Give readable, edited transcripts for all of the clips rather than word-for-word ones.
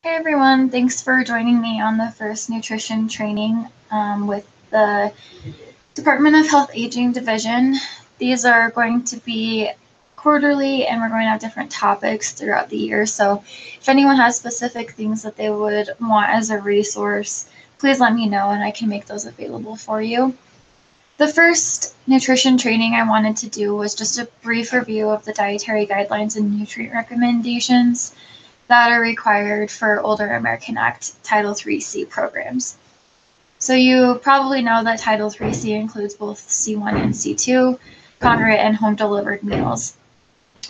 Hey everyone, thanks for joining me on the first nutrition training with the Department of Health Aging Division. These are going to be quarterly and we're going to have different topics throughout the year. So if anyone has specific things that they would want as a resource, please let me know and I can make those available for you. The first nutrition training I wanted to do was just a brief review of the dietary guidelines and nutrient recommendations that are required for Older American Act Title III-C programs. So you probably know that Title III-C includes both C1 and C2, congregate and home delivered meals.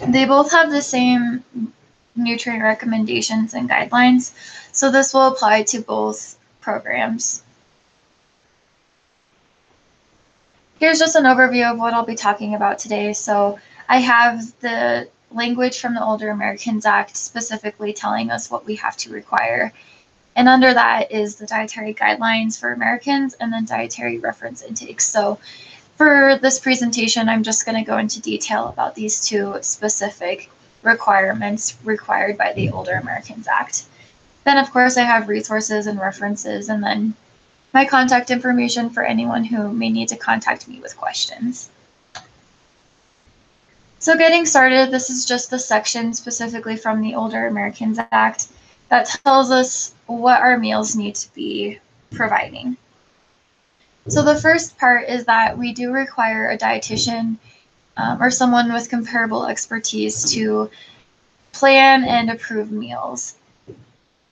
They both have the same nutrient recommendations and guidelines, so this will apply to both programs. Here's just an overview of what I'll be talking about today. So I have the language from the Older Americans Act specifically telling us what we have to require. And under that is the dietary guidelines for Americans and then dietary reference intakes. So for this presentation, I'm just going to go into detail about these two specific requirements required by the Older Americans Act. Then, of course, I have resources and references, and then my contact information for anyone who may need to contact me with questions. So getting started, this is just the section specifically from the Older Americans Act that tells us what our meals need to be providing. So the first part is that we do require a dietitian or someone with comparable expertise to plan and approve meals.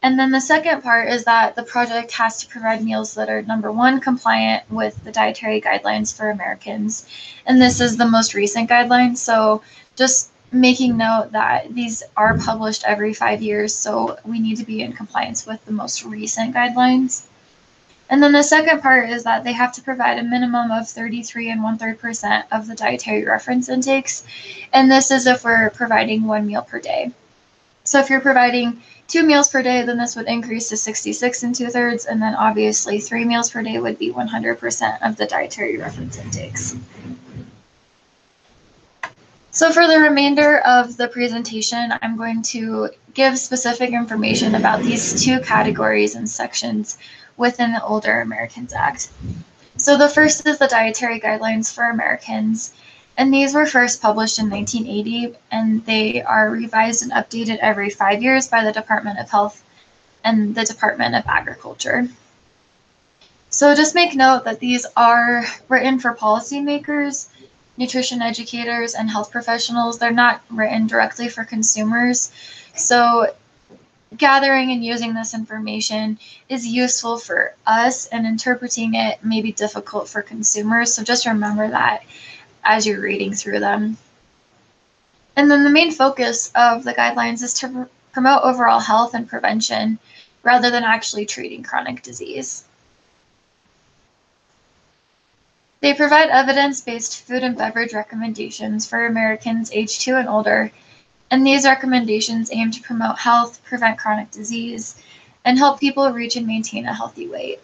And then the second part is that the project has to provide meals that are, number one, compliant with the dietary guidelines for Americans. And this is the most recent guidelines. So just making note that these are published every 5 years. So we need to be in compliance with the most recent guidelines. And then the second part is that they have to provide a minimum of 33 1/3% of the dietary reference intakes. And this is if we're providing one meal per day. So if you're providing 2 meals per day, then this would increase to 66 2/3, and then obviously 3 meals per day would be 100% of the dietary reference intakes. So for the remainder of the presentation, I'm going to give specific information about these two categories and sections within the Older Americans Act. So the first is the dietary guidelines for Americans. And these were first published in 1980, and they are revised and updated every 5 years by the Department of Health and the Department of Agriculture. So just make note that these are written for policymakers, nutrition educators, and health professionals. They're not written directly for consumers. So gathering and using this information is useful for us, and interpreting it may be difficult for consumers. So just remember that as you're reading through them. And then the main focus of the guidelines is to promote overall health and prevention rather than actually treating chronic disease. They provide evidence-based food and beverage recommendations for Americans age 2 and older, and these recommendations aim to promote health, prevent chronic disease, and help people reach and maintain a healthy weight.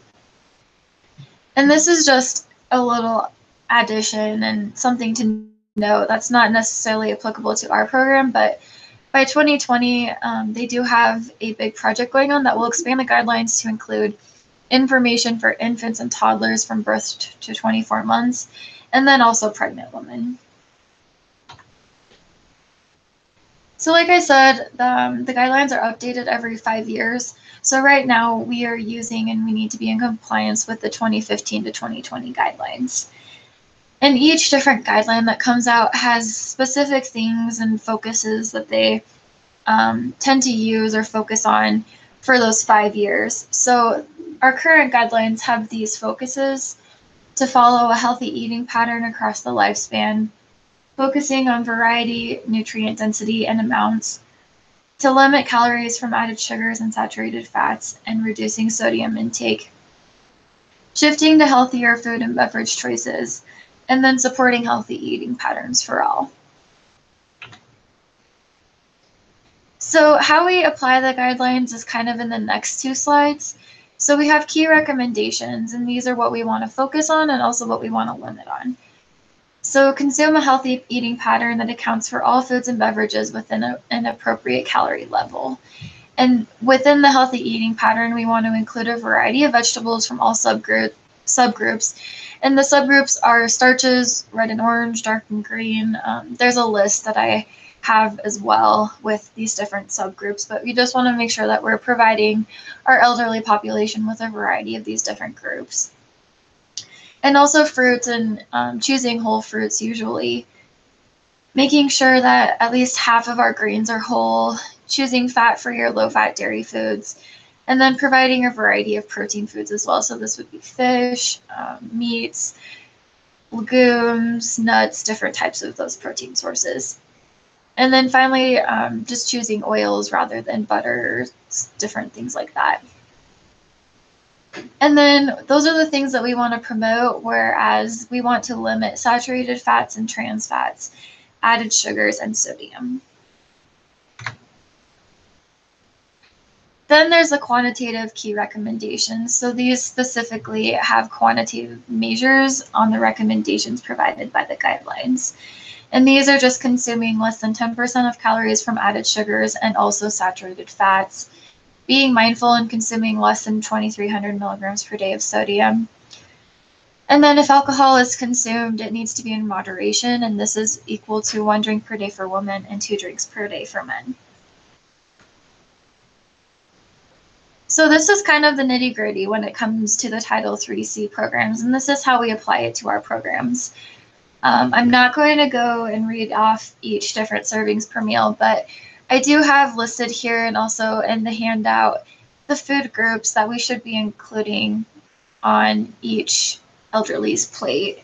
And this is just a little addition and something to note that's not necessarily applicable to our program, but by 2020, they do have a big project going on that will expand the guidelines to include information for infants and toddlers from birth to 24 months, and then also pregnant women. So like I said, the guidelines are updated every 5 years. So right now we are using and we need to be in compliance with the 2015 to 2020 guidelines. And each different guideline that comes out has specific things and focuses that they tend to use or focus on for those 5 years. So our current guidelines have these focuses: to follow a healthy eating pattern across the lifespan, focusing on variety, nutrient density, and amounts, to limit calories from added sugars and saturated fats, and reducing sodium intake, shifting to healthier food and beverage choices, and then supporting healthy eating patterns for all. So how we apply the guidelines is kind of in the next 2 slides. So we have key recommendations, and these are what we want to focus on and also what we want to limit on. So consume a healthy eating pattern that accounts for all foods and beverages within an appropriate calorie level. And within the healthy eating pattern, we want to include a variety of vegetables from all subgroups. And the subgroups are starches, red and orange, dark and green. There's a list that I have as well with these different subgroups, but we just want to make sure that we're providing our elderly population with a variety of these different groups. And also fruits, and choosing whole fruits usually. Making sure that at least half of our grains are whole, choosing fat-free or low-fat dairy foods, and then providing a variety of protein foods as well. So this would be fish, meats, legumes, nuts, different types of those protein sources. And then finally, just choosing oils rather than butter, different things like that. And then those are the things that we want to promote, whereas we want to limit saturated fats and trans fats, added sugars, and sodium. Then there's the quantitative key recommendations. So these specifically have quantitative measures on the recommendations provided by the guidelines. And these are just consuming less than 10% of calories from added sugars and also saturated fats, being mindful and consuming less than 2,300 milligrams per day of sodium. And then if alcohol is consumed, it needs to be in moderation, and this is equal to 1 drink per day for women and 2 drinks per day for men. So this is kind of the nitty-gritty when it comes to the Title IIIC programs, and this is how we apply it to our programs. I'm not going to go and read off each different servings per meal, but I do have listed here and also in the handout the food groups that we should be including on each elderly's plate.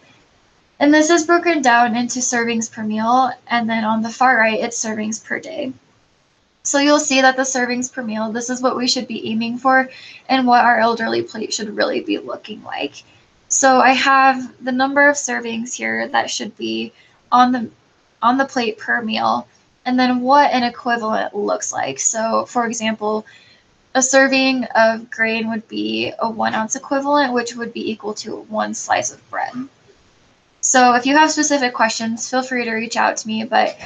And this is broken down into servings per meal, and then on the far right, it's servings per day. So you'll see that the servings per meal, this is what we should be aiming for and what our elderly plate should really be looking like. So I have the number of servings here that should be on the plate per meal, and then what an equivalent looks like. So for example, a serving of grain would be a 1 ounce equivalent, which would be equal to 1 slice of bread. So if you have specific questions, feel free to reach out to me, but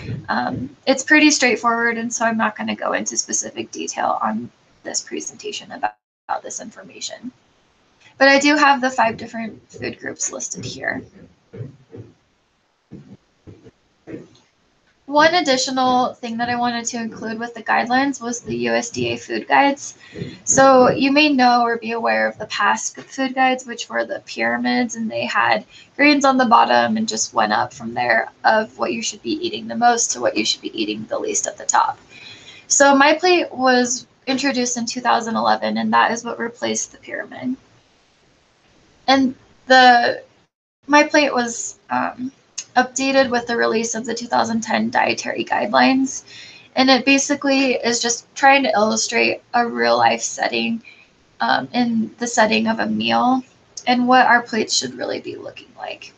it's pretty straightforward, and so I'm not going to go into specific detail on this presentation about this information. But I do have the 5 different food groups listed here. One additional thing that I wanted to include with the guidelines was the USDA food guides. So you may know or be aware of the past food guides, which were the pyramids, and they had grains on the bottom and just went up from there of what you should be eating the most to what you should be eating the least at the top. So my plate was introduced in 2011, and that is what replaced the pyramid. And my plate was updated with the release of the 2010 Dietary Guidelines. And it basically is just trying to illustrate a real life setting in the setting of a meal and what our plates should really be looking like.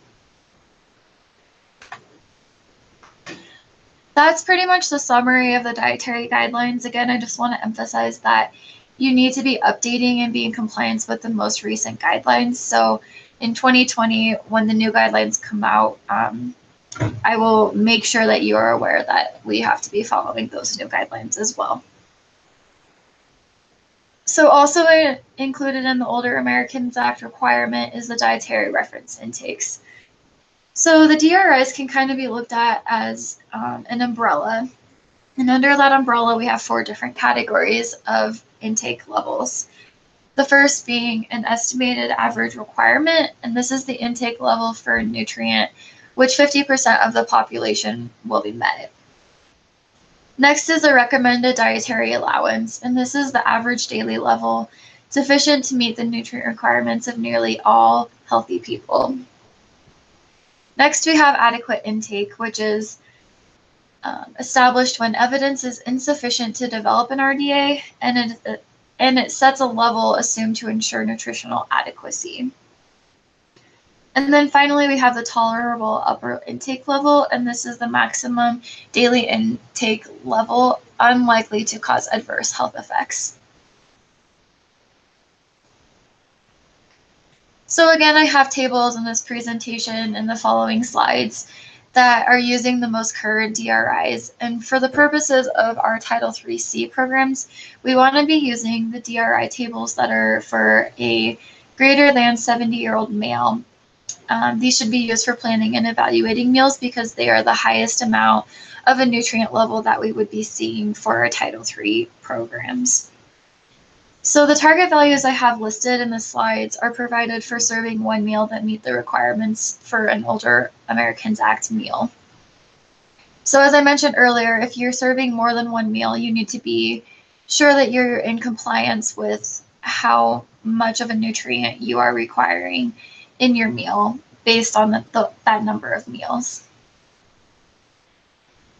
That's pretty much the summary of the Dietary Guidelines. Again, I just want to emphasize that you need to be updating and be in compliance with the most recent guidelines. So in 2020, when the new guidelines come out, I will make sure that you are aware that we have to be following those new guidelines as well. So also included in the Older Americans Act requirement is the dietary reference intakes. So the DRIs can kind of be looked at as an umbrella. And under that umbrella, we have 4 different categories of intake levels. The first being an estimated average requirement, and this is the intake level for a nutrient which 50% of the population will be met. Next is a recommended dietary allowance, and this is the average daily level sufficient to meet the nutrient requirements of nearly all healthy people. Next, we have adequate intake, which is established when evidence is insufficient to develop an RDA, and it sets a level assumed to ensure nutritional adequacy. And then finally, we have the tolerable upper intake level, and this is the maximum daily intake level unlikely to cause adverse health effects. So again, I have tables in this presentation in the following slides that are using the most current DRIs. And for the purposes of our Title IIIC programs, we want to be using the DRI tables that are for a greater than 70-year-old male. These should be used for planning and evaluating meals because they are the highest amount of a nutrient level that we would be seeing for our Title III programs. So the target values I have listed in the slides are provided for serving one meal that meet the requirements for an Older Americans Act meal. So as I mentioned earlier, if you're serving more than one meal, you need to be sure that you're in compliance with how much of a nutrient you are requiring in your meal based on that number of meals.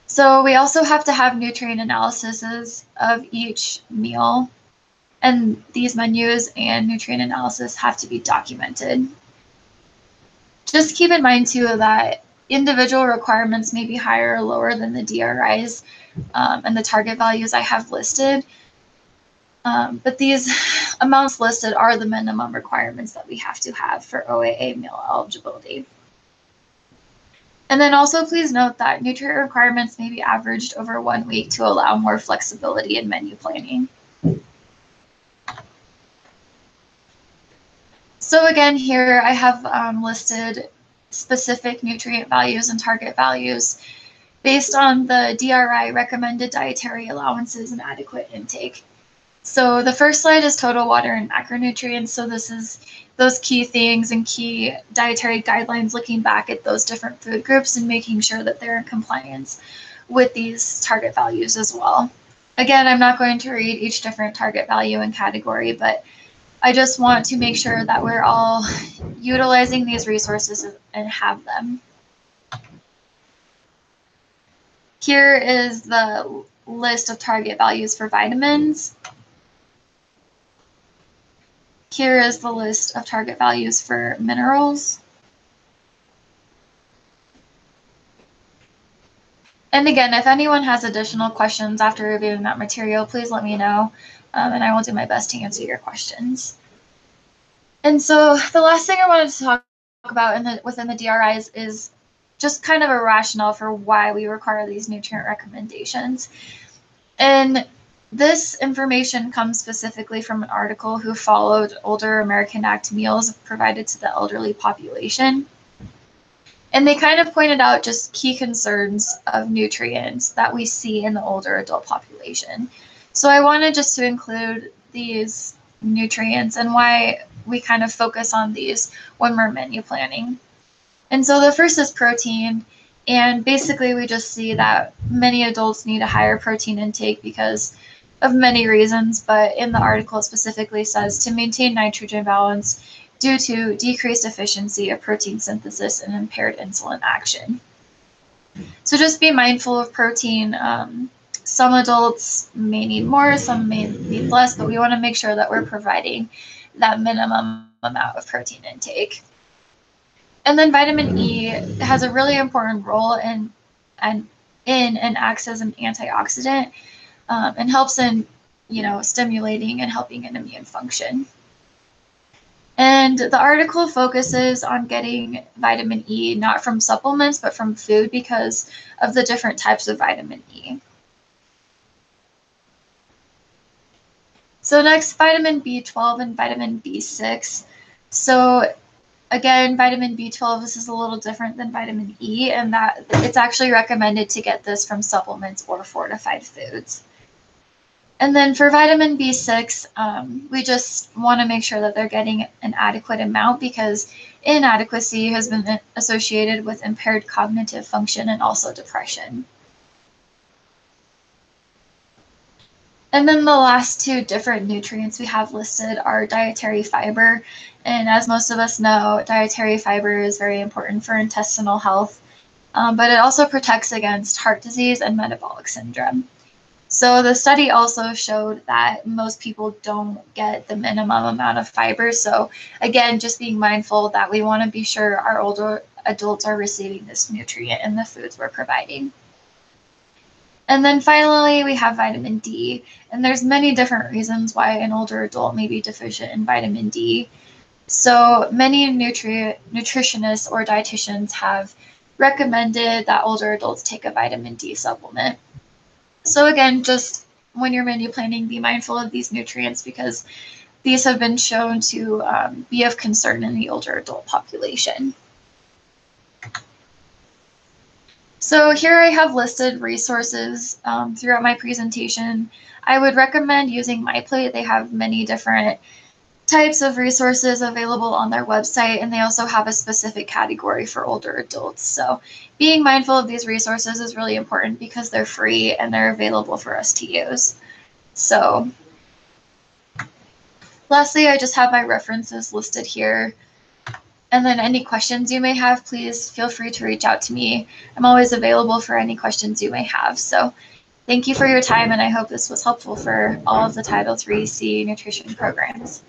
So we also have to have nutrient analyses of each meal, and these menus and nutrient analysis have to be documented. Just keep in mind too that individual requirements may be higher or lower than the DRIs and the target values I have listed. But these amounts listed are the minimum requirements that we have to have for OAA meal eligibility. And then also please note that nutrient requirements may be averaged over 1 week to allow more flexibility in menu planning. So again, here I have listed specific nutrient values and target values based on the DRI recommended dietary allowances and adequate intake. So the first slide is total water and macronutrients. So this is those key things and key dietary guidelines looking back at those different food groups and making sure that they're in compliance with these target values as well. Again, I'm not going to read each different target value and category, but I just want to make sure that we're all utilizing these resources and have them. Here is the list of target values for vitamins. Here is the list of target values for minerals. And again, if anyone has additional questions after reviewing that material, please let me know, and I will do my best to answer your questions. And so the last thing I wanted to talk about within the DRIs is just kind of a rationale for why we require these nutrient recommendations. And this information comes specifically from an article who followed Older American Act meals provided to the elderly population. And they kind of pointed out just key concerns of nutrients that we see in the older adult population. So I wanted just to include these nutrients and why we kind of focus on these when we're menu planning. And so the first is protein. And basically we just see that many adults need a higher protein intake because of many reasons, but in the article it specifically says to maintain nitrogen balance due to decreased efficiency of protein synthesis and impaired insulin action. So just be mindful of protein. Some adults may need more, some may need less, but we want to make sure that we're providing that minimum amount of protein intake. And then vitamin E has a really important role and acts as an antioxidant and helps in, stimulating and helping in immune function. And the article focuses on getting vitamin E not from supplements but from food because of the different types of vitamin E. So next, vitamin B12 and vitamin B6. So again, vitamin B12, this is a little different than vitamin E, and that it's actually recommended to get this from supplements or fortified foods. And then for vitamin B6, we just want to make sure that they're getting an adequate amount because inadequacy has been associated with impaired cognitive function and also depression. And then the last two different nutrients we have listed are dietary fiber. And as most of us know, dietary fiber is very important for intestinal health, but it also protects against heart disease and metabolic syndrome. So the study also showed that most people don't get the minimum amount of fiber. So again, just being mindful that we want to be sure our older adults are receiving this nutrient in the foods we're providing. And then finally, we have vitamin D. And there's many different reasons why an older adult may be deficient in vitamin D. So many nutritionists or dietitians have recommended that older adults take a vitamin D supplement. So again, just when you're menu planning, be mindful of these nutrients because these have been shown to be of concern in the older adult population. So here I have listed resources throughout my presentation. I would recommend using MyPlate. They have many different types of resources available on their website, and they also have a specific category for older adults. So being mindful of these resources is really important because they're free and they're available for us to use. So lastly, I just have my references listed here. And then any questions you may have, please feel free to reach out to me. I'm always available for any questions you may have. So thank you for your time, and I hope this was helpful for all of the Title III C nutrition programs.